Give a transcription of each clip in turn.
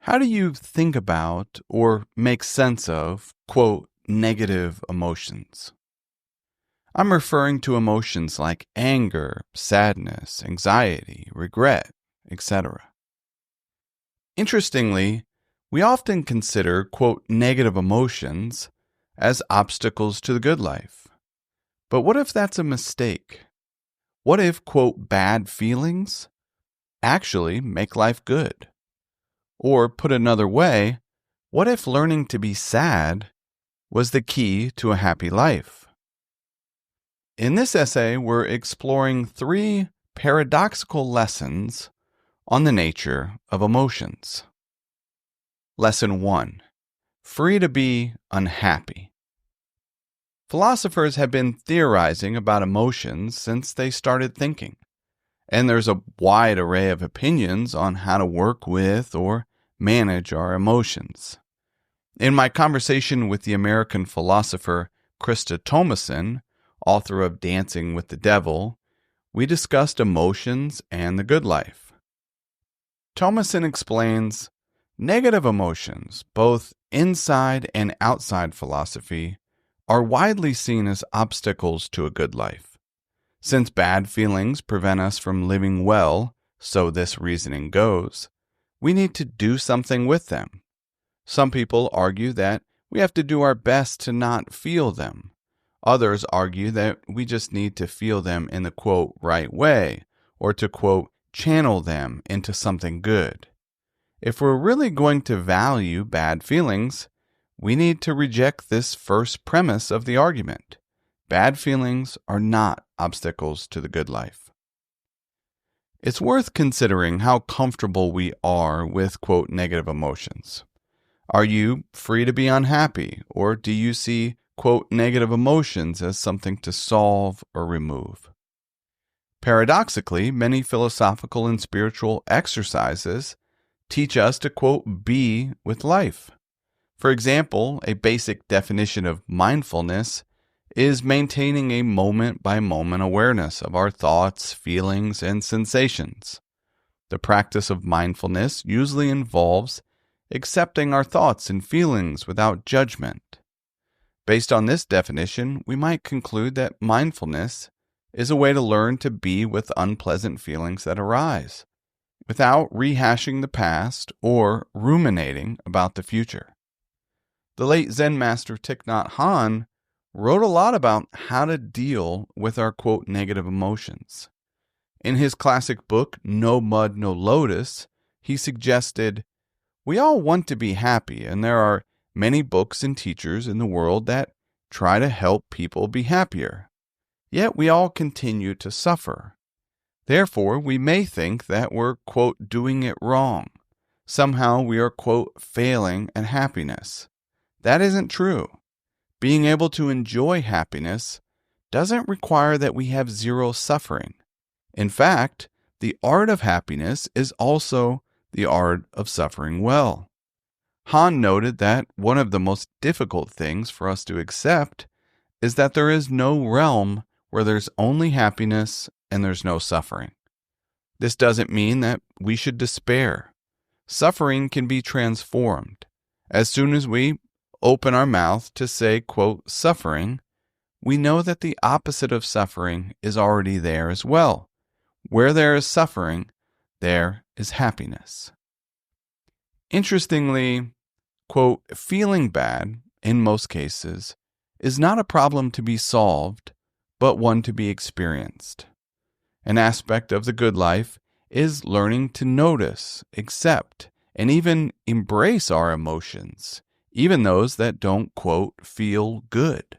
How do you think about or make sense of, quote, negative emotions? I'm referring to emotions like anger, sadness, anxiety, regret, etc. Interestingly, we often consider, quote, negative emotions as obstacles to the good life. But what if that's a mistake? What if, quote, bad feelings actually make life good? Or put another way, what if learning to be sad was the key to a happy life? In this essay, we're exploring 3 paradoxical lessons on the nature of emotions. Lesson 1. Free to be unhappy. Philosophers have been theorizing about emotions since they started thinking, and there's a wide array of opinions on how to work with or manage our emotions. In my conversation with the American philosopher Krista Thomason, author of Dancing with the Devil, we discussed emotions and the good life. Thomason explains, negative emotions, both inside and outside philosophy, are widely seen as obstacles to a good life. Since bad feelings prevent us from living well, so this reasoning goes, we need to do something with them. Some people argue that we have to do our best to not feel them. Others argue that we just need to feel them in the, quote, right way, or to, quote, channel them into something good. If we're really going to value bad feelings, we need to reject this first premise of the argument. Bad feelings are not obstacles to the good life. It's worth considering how comfortable we are with, quote, negative emotions. Are you free to be unhappy, or do you see, quote, negative emotions as something to solve or remove? Paradoxically, many philosophical and spiritual exercises teach us to, quote, be with life. For example, a basic definition of mindfulness is maintaining a moment-by-moment awareness of our thoughts, feelings, and sensations. The practice of mindfulness usually involves accepting our thoughts and feelings without judgment. Based on this definition, we might conclude that mindfulness is a way to learn to be with unpleasant feelings that arise, without rehashing the past or ruminating about the future. The late Zen master Thich Nhat Hanh wrote a lot about how to deal with our, quote, negative emotions. In his classic book, No Mud, No Lotus, he suggested, we all want to be happy, and there are many books and teachers in the world that try to help people be happier. Yet we all continue to suffer. Therefore, we may think that we're, quote, doing it wrong. Somehow we are, quote, failing at happiness. That isn't true. Being able to enjoy happiness doesn't require that we have zero suffering. In fact, the art of happiness is also the art of suffering well. Hahn noted that one of the most difficult things for us to accept is that there is no realm where there's only happiness and there's no suffering. This doesn't mean that we should despair. Suffering can be transformed. As soon as we open our mouth to say, quote, suffering, we know that the opposite of suffering is already there as well. Where there is suffering, there is happiness. Interestingly, quote, feeling bad, in most cases, is not a problem to be solved, but one to be experienced. An aspect of the good life is learning to notice, accept, and even embrace our emotions, even those that don't, quote, feel good.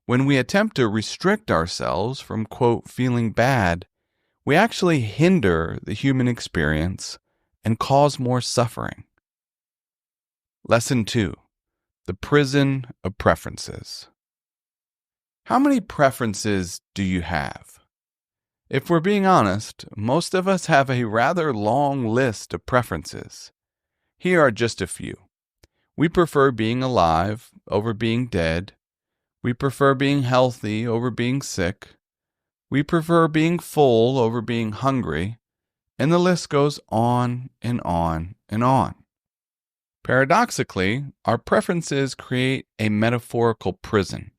When we attempt to restrict ourselves from, quote, feeling bad, we actually hinder the human experience and cause more suffering. Lesson 2. The prison of preferences. How many preferences do you have? If we're being honest, most of us have a rather long list of preferences. Here are just a few. We prefer being alive over being dead. We prefer being healthy over being sick. We prefer being full over being hungry. And the list goes on and on and on. Paradoxically, our preferences create a metaphorical prison.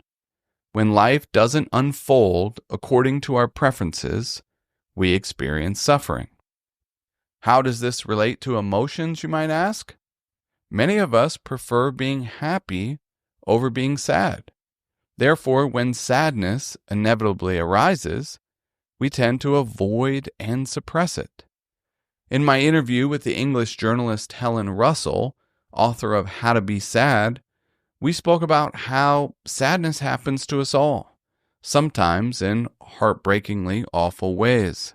When life doesn't unfold according to our preferences, we experience suffering. How does this relate to emotions, you might ask? Many of us prefer being happy over being sad. Therefore, when sadness inevitably arises, we tend to avoid and suppress it. In my interview with the English journalist Helen Russell, author of How to Be Sad, we spoke about how sadness happens to us all, sometimes in heartbreakingly awful ways.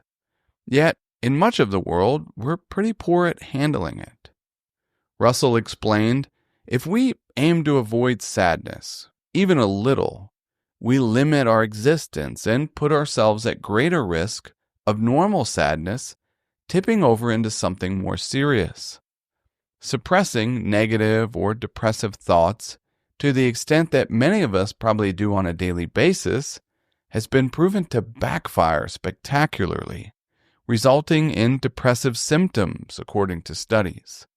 Yet, in much of the world, we're pretty poor at handling it. Russell explained, if we aim to avoid sadness, even a little, we limit our existence and put ourselves at greater risk of normal sadness tipping over into something more serious. Suppressing negative or depressive thoughts to the extent that many of us probably do on a daily basis has been proven to backfire spectacularly, resulting in depressive symptoms, according to studies.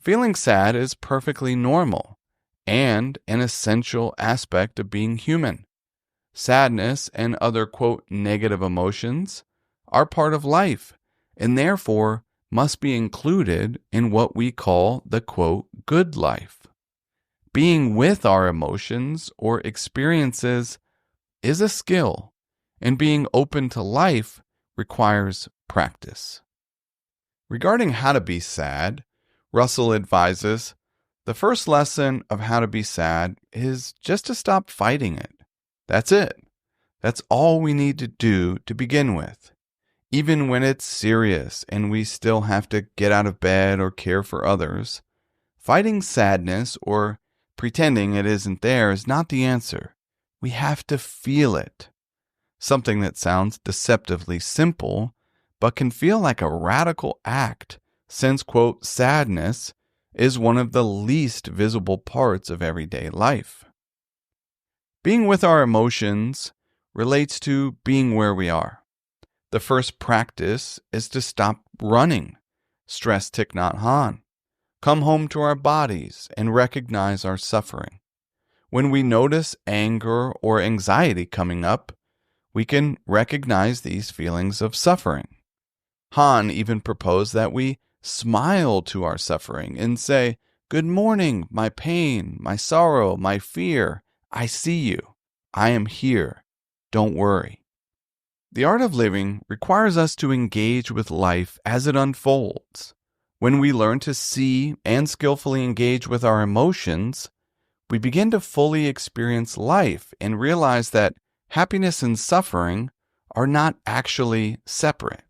Feeling sad is perfectly normal and an essential aspect of being human. Sadness and other, quote, negative emotions are part of life and therefore must be included in what we call the, quote, good life. Being with our emotions or experiences is a skill, and being open to life requires practice. Regarding how to be sad, Russell advises, the first lesson of how to be sad is just to stop fighting it. That's it. That's all we need to do to begin with. Even when it's serious and we still have to get out of bed or care for others, fighting sadness or pretending it isn't there is not the answer. We have to feel it. Something that sounds deceptively simple, but can feel like a radical act since, quote, sadness is one of the least visible parts of everyday life. Being with our emotions relates to being where we are. The first practice is to stop running. Stress Thich Nhat Hanh. Come home to our bodies and recognize our suffering. When we notice anger or anxiety coming up, we can recognize these feelings of suffering. Hanh even proposed that we smile to our suffering and say, "Good morning, my pain, my sorrow, my fear. I see you. I am here. Don't worry." The art of living requires us to engage with life as it unfolds. When we learn to see and skillfully engage with our emotions, we begin to fully experience life and realize that happiness and suffering are not actually separate.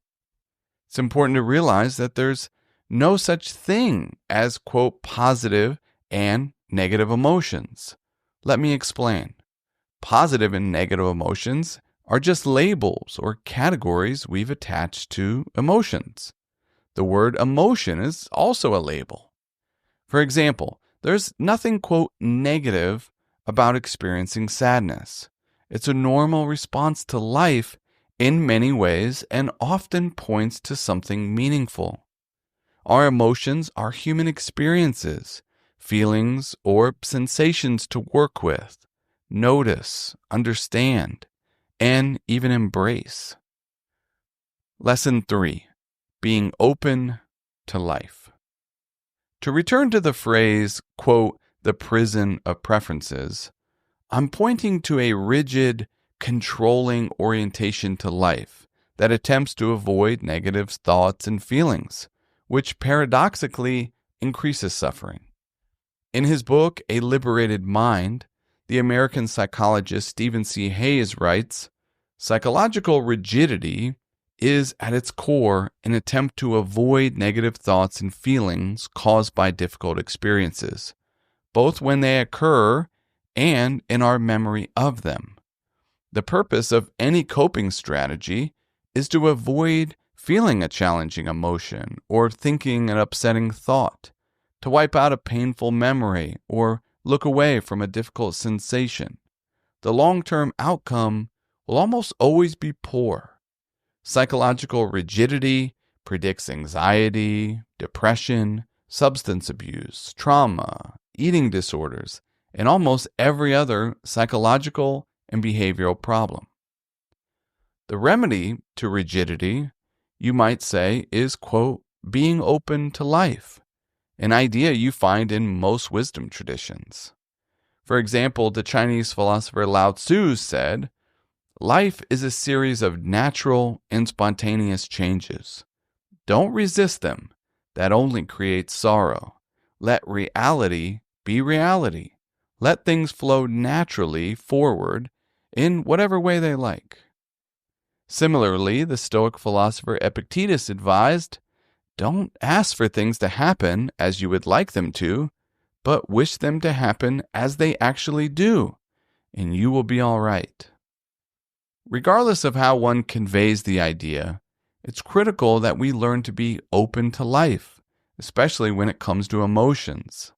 It's important to realize that there's no such thing as, quote, positive and negative emotions. Let me explain. Positive and negative emotions are just labels or categories we've attached to emotions. The word emotion is also a label. For example, there's nothing, quote, negative about experiencing sadness. It's a normal response to life in many ways and often points to something meaningful. Our emotions are human experiences, feelings, or sensations to work with, notice, understand, and even embrace. Lesson 3. Being open to life. To return to the phrase, quote, the prison of preferences, I'm pointing to a rigid, controlling orientation to life that attempts to avoid negative thoughts and feelings, which paradoxically increases suffering. In his book, A Liberated Mind, the American psychologist Stephen C. Hayes writes, psychological rigidity is at its core an attempt to avoid negative thoughts and feelings caused by difficult experiences, both when they occur and in our memory of them. The purpose of any coping strategy is to avoid feeling a challenging emotion or thinking an upsetting thought, to wipe out a painful memory or look away from a difficult sensation. The long-term outcome will almost always be poor. Psychological rigidity predicts anxiety, depression, substance abuse, trauma, eating disorders, and almost every other psychological and behavioral problem. The remedy to rigidity, you might say, is, quote, being open to life, an idea you find in most wisdom traditions. For example, the Chinese philosopher Lao Tzu said, "Life is a series of natural and spontaneous changes. Don't resist them. That only creates sorrow. Let reality be reality. Let things flow naturally forward in whatever way they like." Similarly, the Stoic philosopher Epictetus advised, "Don't ask for things to happen as you would like them to, but wish them to happen as they actually do, and you will be all right." Regardless of how one conveys the idea, it's critical that we learn to be open to life, especially when it comes to emotions.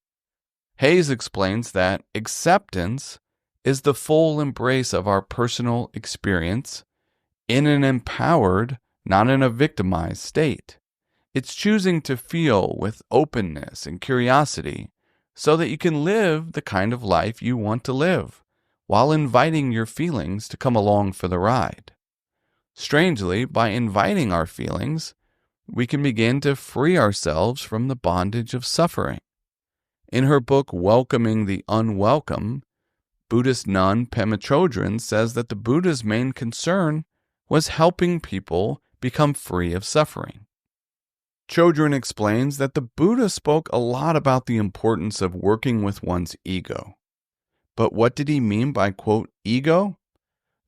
Hayes explains that acceptance is the full embrace of our personal experience in an empowered, not in a victimized state. It's choosing to feel with openness and curiosity so that you can live the kind of life you want to live, while inviting your feelings to come along for the ride. Strangely, by inviting our feelings, we can begin to free ourselves from the bondage of suffering. In her book, Welcoming the Unwelcome, Buddhist nun Pema Chodron says that the Buddha's main concern was helping people become free of suffering. Chodron explains that the Buddha spoke a lot about the importance of working with one's ego. But what did he mean by, quote, ego?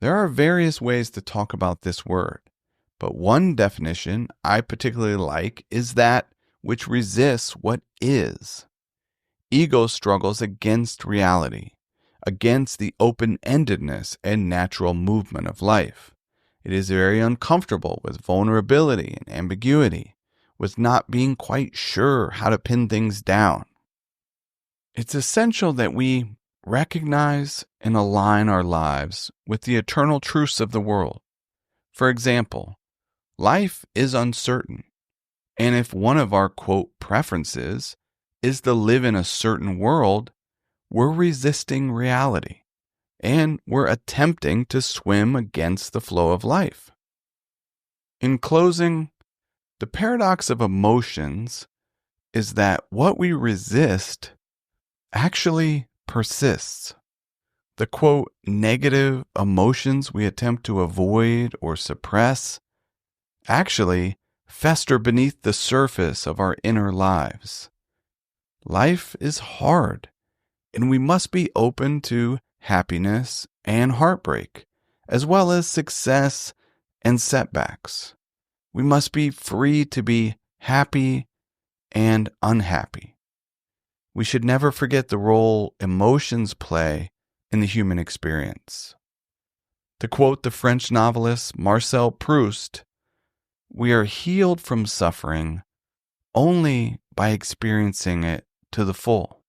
There are various ways to talk about this word, but one definition I particularly like is that which resists what is. Ego struggles against reality, against the open-endedness and natural movement of life. It is very uncomfortable with vulnerability and ambiguity, with not being quite sure how to pin things down. It's essential that we recognize and align our lives with the eternal truths of the world. For example, life is uncertain, and if one of our, quote, preferences is to live in a certain world, we're resisting reality, and we're attempting to swim against the flow of life. In closing, the paradox of emotions is that what we resist actually persists. The, quote, negative emotions we attempt to avoid or suppress actually fester beneath the surface of our inner lives. Life is hard, and we must be open to happiness and heartbreak, as well as success and setbacks. We must be free to be happy and unhappy. We should never forget the role emotions play in the human experience. To quote the French novelist Marcel Proust, "We are healed from suffering only by experiencing it to the full."